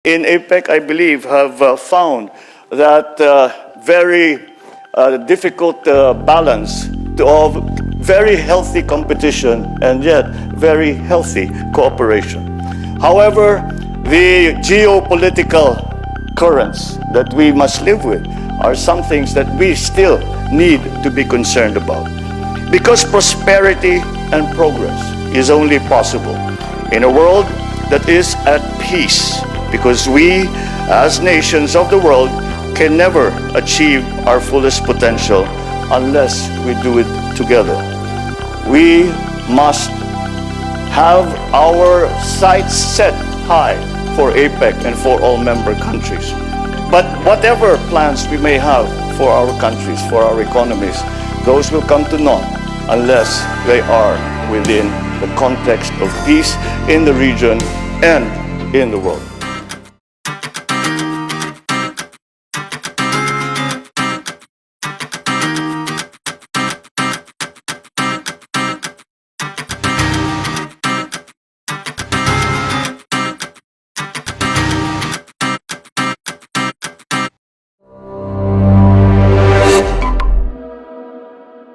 in APEC, I believe, have found that very difficult balance of very healthy competition and yet very healthy cooperation. However, the geopolitical currents that we must live with are some things that we still need to be concerned about. Because prosperity and progress is only possible in a world that is at peace, because we, as nations of the world, can never achieve our fullest potential unless we do it together. We must have our sights set high for APEC and for all member countries. But whatever plans we may have for our countries, for our economies, those will come to naught unless they are within the context of peace in the region and in the world.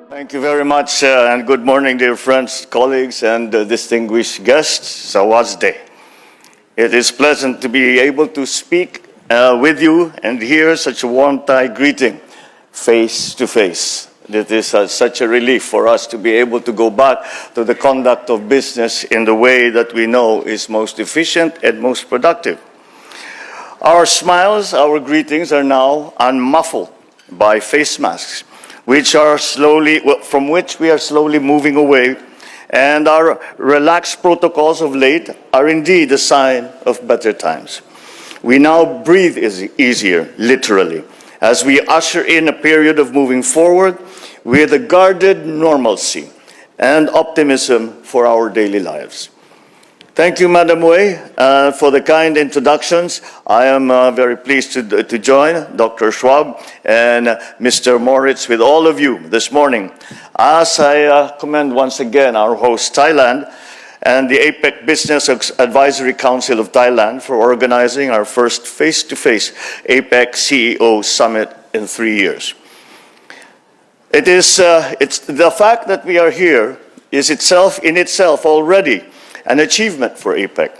Thank you very much, and good morning, dear friends, colleagues, and distinguished guests. Sawasde. It is pleasant to be able to speak with you and hear such a warm Thai greeting face to face. It is such a relief for us to be able to go back to the conduct of business in the way that we know is most efficient and most productive. Our smiles, our greetings are now unmuffled by face masks, from which we are slowly moving away, and our relaxed protocols of late are indeed a sign of better times. We now breathe easier, literally, as we usher in a period of moving forward with a guarded normalcy and optimism for our daily lives. Thank you, Madam Wei, for the kind introductions. I am very pleased to join Dr. Schwab and Mr. Moritz with all of you this morning, as I commend once again our host, Thailand, and the APEC Business Advisory Council of Thailand for organizing our first face-to-face APEC CEO Summit in 3 years. It's the fact that we are here is in itself already an achievement for APEC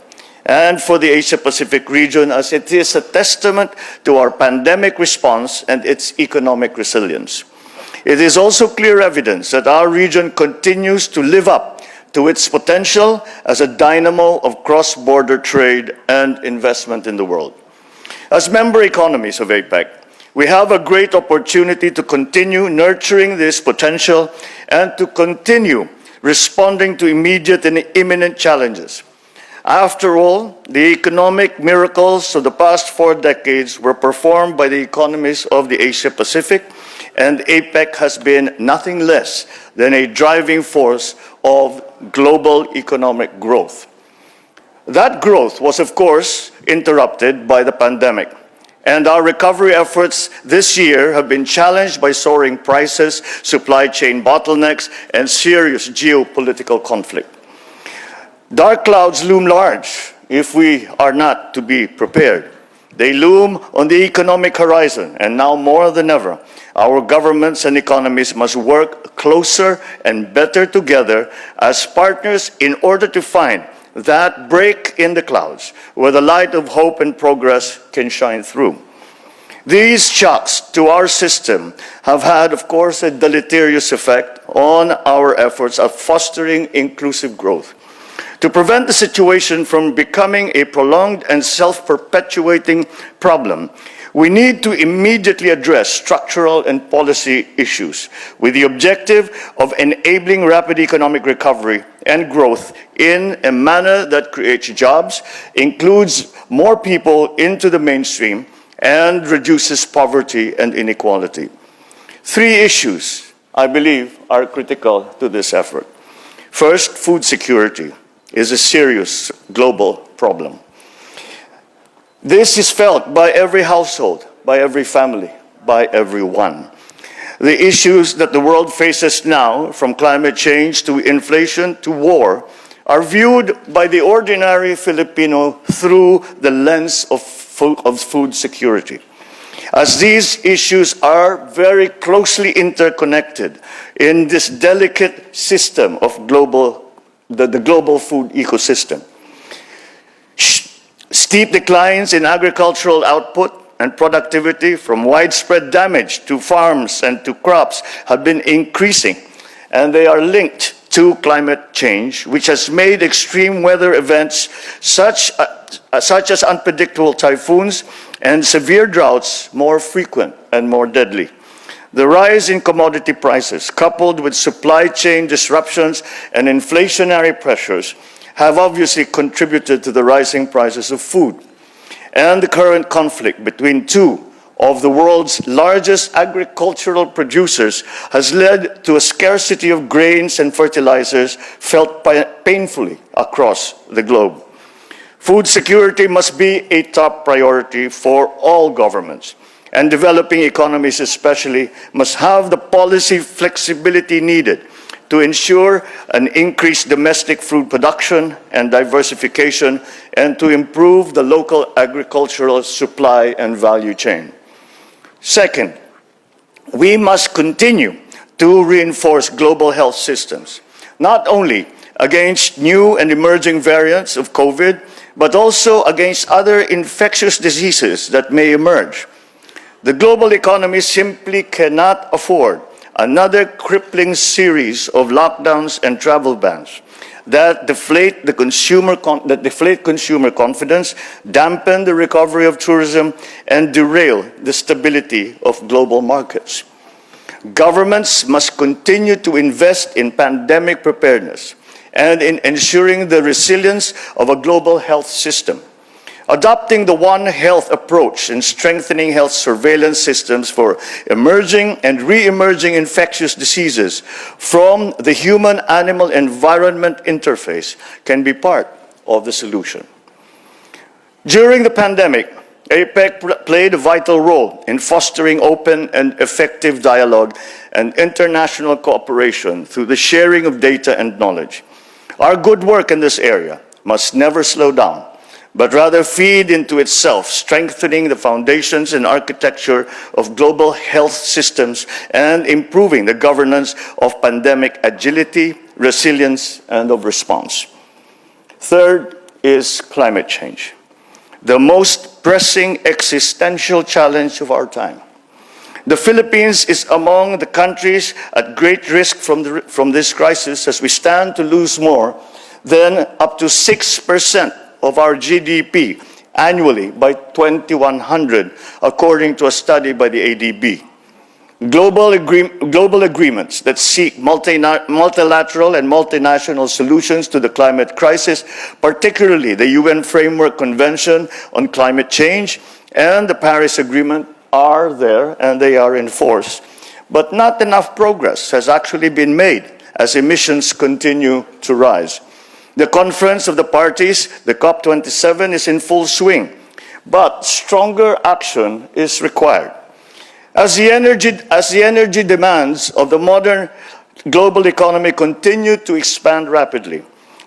and for the Asia-Pacific region, as it is a testament to our pandemic response and its economic resilience. It is also clear evidence that our region continues to live up to its potential as a dynamo of cross-border trade and investment in the world. As member economies of APEC, we have a great opportunity to continue nurturing this potential and to continue responding to immediate and imminent challenges. After all, the economic miracles of the past 4 decades were performed by the economies of the Asia-Pacific, and APEC has been nothing less than a driving force of global economic growth. That growth was, of course, interrupted by the pandemic, and our recovery efforts this year have been challenged by soaring prices, supply chain bottlenecks, and serious geopolitical conflict. Dark clouds loom large if we are not to be prepared. They loom on the economic horizon, and now more than ever, our governments and economies must work closer and better together as partners in order to find that break in the clouds where the light of hope and progress can shine through. These shocks to our system have had, of course, a deleterious effect on our efforts of fostering inclusive growth. To prevent the situation from becoming a prolonged and self-perpetuating problem, we need to immediately address structural and policy issues with the objective of enabling rapid economic recovery and growth in a manner that creates jobs, includes more people into the mainstream, and reduces poverty and inequality. 3 issues, I believe, are critical to this effort. First, food security is a serious global problem. This is felt by every household, by every family, by everyone. The issues that the world faces now, from climate change to inflation to war, are viewed by the ordinary Filipino through the lens of food security, as these issues are very closely interconnected in this delicate system of the global food ecosystem. Steep declines in agricultural output and productivity from widespread damage to farms and to crops have been increasing, and they are linked to climate change, which has made extreme weather events such as unpredictable typhoons and severe droughts more frequent and more deadly. The rise in commodity prices, coupled with supply chain disruptions and inflationary pressures, have obviously contributed to the rising prices of food. And the current conflict between two of the world's largest agricultural producers has led to a scarcity of grains and fertilizers felt painfully across the globe. Food security must be a top priority for all governments, and developing economies especially must have the policy flexibility needed to ensure an increased domestic food production and diversification, and to improve the local agricultural supply and value chain. Second, we must continue to reinforce global health systems, not only against new and emerging variants of COVID, but also against other infectious diseases that may emerge. The global economy simply cannot afford another crippling series of lockdowns and travel bans that deflate consumer confidence, dampen the recovery of tourism, and derail the stability of global markets. Governments must continue to invest in pandemic preparedness and in ensuring the resilience of a global health system. Adopting the One Health approach and strengthening health surveillance systems for emerging and re-emerging infectious diseases from the human-animal environment interface can be part of the solution. During the pandemic, APEC played a vital role in fostering open and effective dialogue and international cooperation through the sharing of data and knowledge. Our good work in this area must never slow down, but rather feed into itself, strengthening the foundations and architecture of global health systems and improving the governance of pandemic agility, resilience, and of response. Third is climate change, the most pressing existential challenge of our time. The Philippines is among the countries at great risk from this crisis, as we stand to lose more than up to 6% of our GDP annually by 2100, according to a study by the ADB. Global agreements that seek multilateral and multinational solutions to the climate crisis, particularly the UN Framework Convention on Climate Change and the Paris Agreement, are there and they are in force. But not enough progress has actually been made as emissions continue to rise. The Conference of the Parties, the COP27, is in full swing, but stronger action is required. As the energy demands of the modern global economy continue to expand rapidly,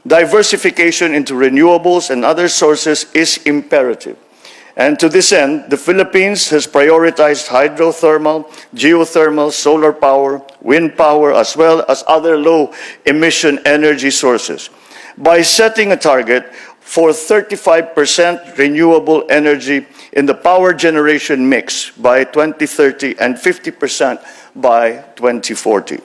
diversification into renewables and other sources is imperative. And to this end, the Philippines has prioritized hydrothermal, geothermal, solar power, wind power, as well as other low-emission energy sources, by setting a target for 35% renewable energy in the power generation mix by 2030 and 50% by 2040.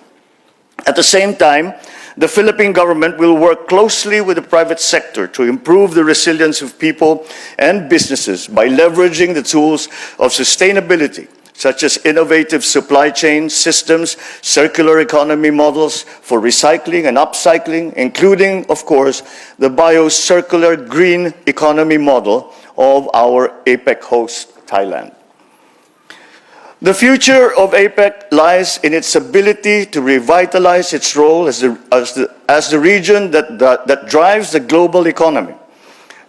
At the same time, the Philippine government will work closely with the private sector to improve the resilience of people and businesses by leveraging the tools of sustainability, such as innovative supply chain systems, circular economy models for recycling and upcycling, including, of course, the bio-circular green economy model of our APEC host, Thailand. The future of APEC lies in its ability to revitalize its role as the region that drives the global economy.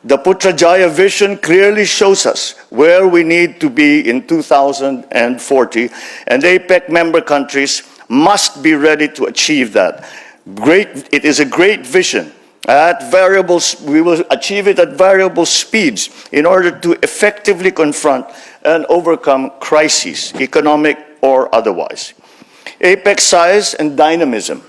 The Putrajaya vision clearly shows us where we need to be in 2040, and APEC member countries must be ready to achieve that. It is a great vision We will achieve it at variable speeds in order to effectively confront and overcome crises, economic or otherwise. APEC's size and dynamism,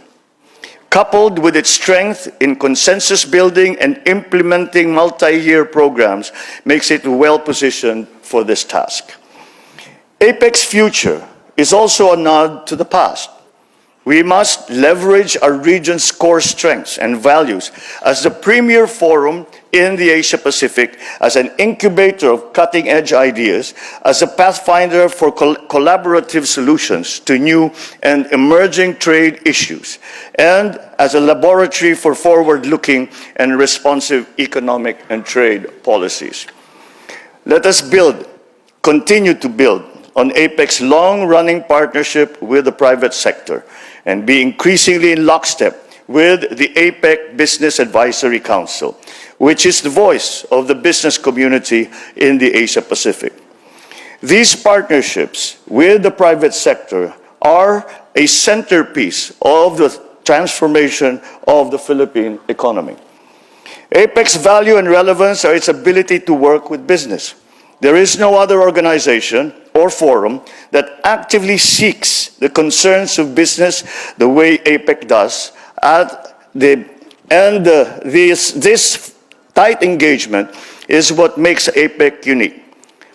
coupled with its strength in consensus building and implementing multi-year programs, makes it well-positioned for this task. APEC's future is also a nod to the past. We must leverage our region's core strengths and values as the premier forum in the Asia-Pacific, as an incubator of cutting-edge ideas, as a pathfinder for collaborative solutions to new and emerging trade issues, and as a laboratory for forward-looking and responsive economic and trade policies. Let us continue to build on APEC's long-running partnership with the private sector and be increasingly in lockstep with the APEC Business Advisory Council, which is the voice of the business community in the Asia-Pacific. These partnerships with the private sector are a centerpiece of the transformation of the Philippine economy. APEC's value and relevance are its ability to work with business. There is no other organization or forum that actively seeks the concerns of business the way APEC does, this tight engagement is what makes APEC unique,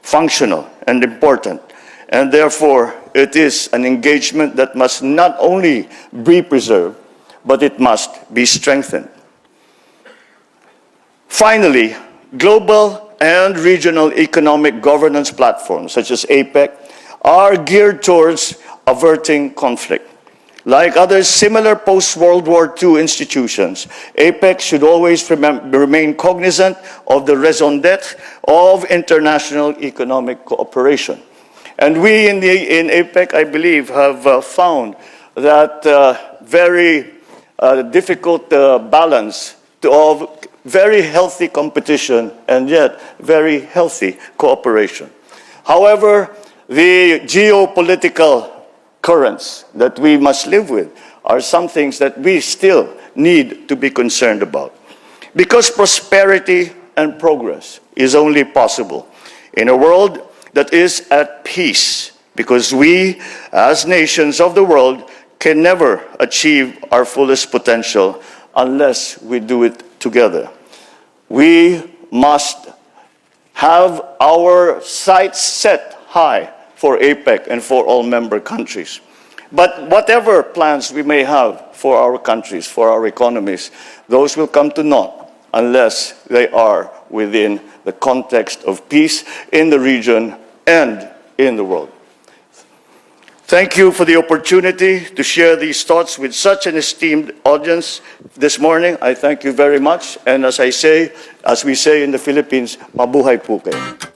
functional, and important, and therefore it is an engagement that must not only be preserved, but it must be strengthened. Finally, global and regional economic governance platforms, such as APEC, are geared towards averting conflict. Like other similar post-World War II institutions, APEC should always remain cognizant of the raison d'etre of international economic cooperation. And we in APEC, I believe, have found that very difficult balance of very healthy competition and yet very healthy cooperation. However, the geopolitical currents that we must live with are some things that we still need to be concerned about. Because prosperity and progress is only possible in a world that is at peace, because we, as nations of the world, can never achieve our fullest potential unless we do it together. We must have our sights set high for APEC and for all member countries. But whatever plans we may have for our countries, for our economies, those will come to naught unless they are within the context of peace in the region and in the world. Thank you for the opportunity to share these thoughts with such an esteemed audience this morning. I thank you very much. And as we say in the Philippines, mabuhay po kayo.